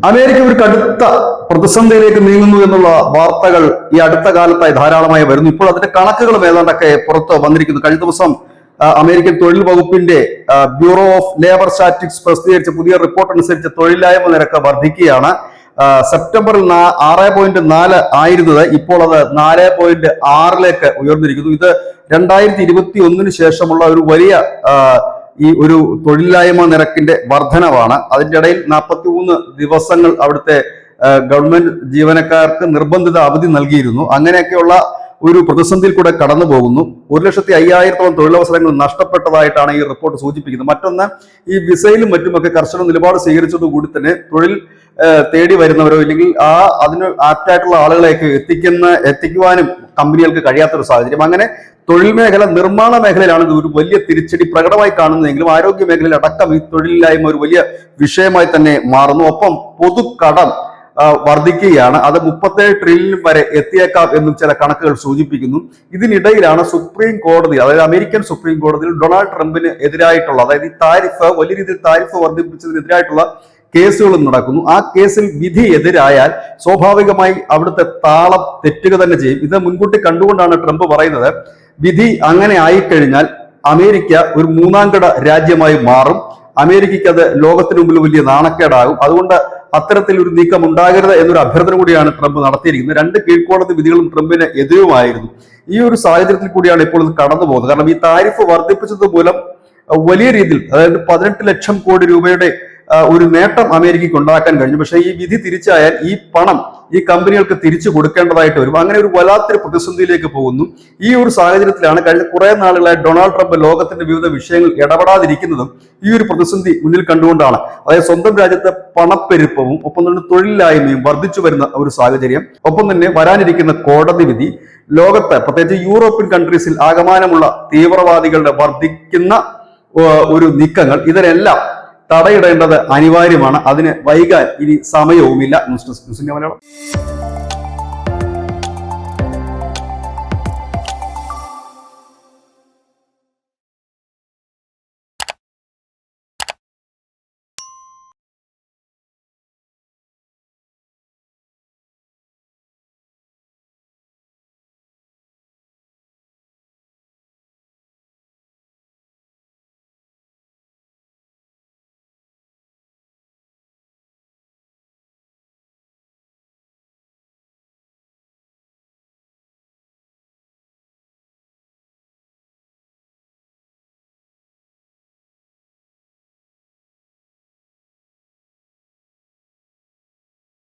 America ഒരു കടുത്ത പ്രതിസന്ധിയിലേക്ക് നീങ്ങുന്നു എന്നുള്ള വാർത്തകൾ ഈ അടുത്ത കാലത്തായി ധാരാളമായി വരുന്നു. ഇപ്പോൾ അതിന്റെ കണക്കുകളും ഏതാണ്ടൊക്കെ പുറത്ത് വന്നിരിക്കുന്നു. കഴിഞ്ഞ ദിവസം അമേരിക്കൻ തൊഴിൽ വകുപ്പിന്റെ ബ്യൂറോ ഓഫ് ലേബർ സ്റ്റാറ്റിസ്റ്റിക്സ് പ്രസിദ്ധീകരിച്ച പുതിയ റിപ്പോർട്ട് അനുസരിച്ച് തൊഴിലില്ലായ്മ നിരക്ക് വർദ്ധിക്കുകയാണ്. സെപ്റ്റംബറിൽ 6.4 ആയിരുന്നത് ഇപ്പോൾ അത് 4.6 ഉയർന്നിരിക്കുന്നു. ഇത് 2021 ശേഷമുള്ള ഒരു വലിയ ഒരു തൊഴിലില്ലായ്മ നിരക്കിന്റെ വർധനവാണ്. അതിന്റെ ഇടയിൽ 43 ദിവസങ്ങൾ അവിടുത്തെ ഗവൺമെന്റ് ജീവനക്കാർക്ക് നിർബന്ധിത അവധി നൽകിയിരുന്നു. അങ്ങനെയൊക്കെയുള്ള ഒരു പ്രതിസന്ധിയിൽ കൂടെ കടന്നു പോകുന്നു. 1,50,000-ഓളം തൊഴിലവസരങ്ങൾ നഷ്ടപ്പെട്ടതായിട്ടാണ് ഈ റിപ്പോർട്ട് സൂചിപ്പിക്കുന്നത്. മറ്റൊന്ന്, ഈ വിസയിലും മറ്റുമൊക്കെ കർശന നിലപാട് സ്വീകരിച്ചതുകൂടി തന്നെ തൊഴിൽ തേടി വരുന്നവരോ ഇല്ലെങ്കിൽ അതിന് ആപ്റ്റായിട്ടുള്ള ആളുകളെയൊക്കെ എത്തിക്കുവാനും കമ്പനികൾക്ക് കഴിയാത്തൊരു സാഹചര്യം. അങ്ങനെ തൊഴിൽ മേഖല, നിർമ്മാണ മേഖലയിലാണ് ഇത് ഒരു വലിയ തിരിച്ചടി പ്രകടമായി കാണുന്നതെങ്കിലും ആരോഗ്യ മേഖലയിൽ അടക്കം ഈ തൊഴിലില്ലായ്മ ഒരു വലിയ വിഷയമായി തന്നെ മാറുന്നു. ഒപ്പം പൊതുകടം വർദ്ധിക്കുകയാണ്. അത് 37 ട്രില്യൺ വരെ എത്തിയേക്കാം എന്നും ചില കണക്കുകൾ സൂചിപ്പിക്കുന്നു. ഇതിനിടയിലാണ് സുപ്രീം കോടതി, അതായത് അമേരിക്കൻ സുപ്രീം കോടതിയിൽ ഡൊണാൾഡ് ട്രംപിന് എതിരായിട്ടുള്ള, അതായത് ഈ വലിയ രീതിയിൽ താരിഫ് വർദ്ധിപ്പിച്ചതിനെതിരായിട്ടുള്ള കേസുകളും നടക്കുന്നു. ആ കേസിൽ വിധി എതിരായാൽ സ്വാഭാവികമായി അവിടുത്തെ താളം തെറ്റുക തന്നെ ചെയ്യും. ഇത് മുൻകൂട്ടി കണ്ടുകൊണ്ടാണ് ട്രംപ് പറയുന്നത്, വിധി അങ്ങനെ ആയിക്കഴിഞ്ഞാൽ അമേരിക്ക ഒരു മൂന്നാംകിട രാജ്യമായി മാറും, അമേരിക്കയ്ക്ക് അത് ലോകത്തിന് മുമ്പിൽ വലിയ നാണക്കേടാകും. അതുകൊണ്ട് അത്തരത്തിൽ ഒരു നീക്കം ഉണ്ടാകരുത് എന്നൊരു അഭ്യർത്ഥന കൂടിയാണ് ട്രംപ് നടത്തിയിരിക്കുന്നത്. 2 കീഴ്ക്കോടതി വിധികളും ട്രംപിന് എതിരുമായിരുന്നു. ഈ ഒരു സാഹചര്യത്തിൽ കൂടിയാണ് ഇപ്പോൾ ഇത് കടന്നു പോകുന്നത്. കാരണം ഈ താരിഫ് വർദ്ധിപ്പിച്ചത് മൂലം വലിയ രീതിയിൽ, അതായത് 18 ലക്ഷം കോടി രൂപയുടെ ഒരു നേട്ടം അമേരിക്കയ്ക്ക് ഉണ്ടാക്കാൻ കഴിഞ്ഞു. പക്ഷേ ഈ വിധി തിരിച്ചായാൽ ഈ പണം ഈ കമ്പനികൾക്ക് തിരിച്ചു കൊടുക്കേണ്ടതായിട്ട് വരും. അങ്ങനെ ഒരു വല്ലാത്തൊരു പ്രതിസന്ധിയിലേക്ക് പോകുന്നു. ഈ ഒരു സാഹചര്യത്തിലാണ് കഴിഞ്ഞ കുറെ നാളുകളായി ഡൊണാൾഡ് ട്രംപ് ലോകത്തിന്റെ വിവിധ വിഷയങ്ങൾ ഇടപെടാതിരിക്കുന്നതും ഈ ഒരു പ്രതിസന്ധി മുന്നിൽ കണ്ടുകൊണ്ടാണ്. അതായത് സ്വന്തം രാജ്യത്തെ പണപ്പെരുപ്പവും ഒപ്പം തന്നെ തൊഴിലില്ലായ്മയും വർദ്ധിച്ചു വരുന്ന ഒരു സാഹചര്യം, ഒപ്പം തന്നെ വരാനിരിക്കുന്ന കോടതി വിധി, ലോകത്തെ പ്രത്യേകിച്ച് യൂറോപ്യൻ കൺട്രീസിൽ ആകമാനമുള്ള തീവ്രവാദികളുടെ വർദ്ധിക്കുന്ന ഒരു നീക്കങ്ങൾ, ഇതിനെല്ലാം തടയിടേണ്ടത് അനിവാര്യമാണ്. അതിന് വൈകാൻ ഇനി സമയവുമില്ല. News desk Malayalam.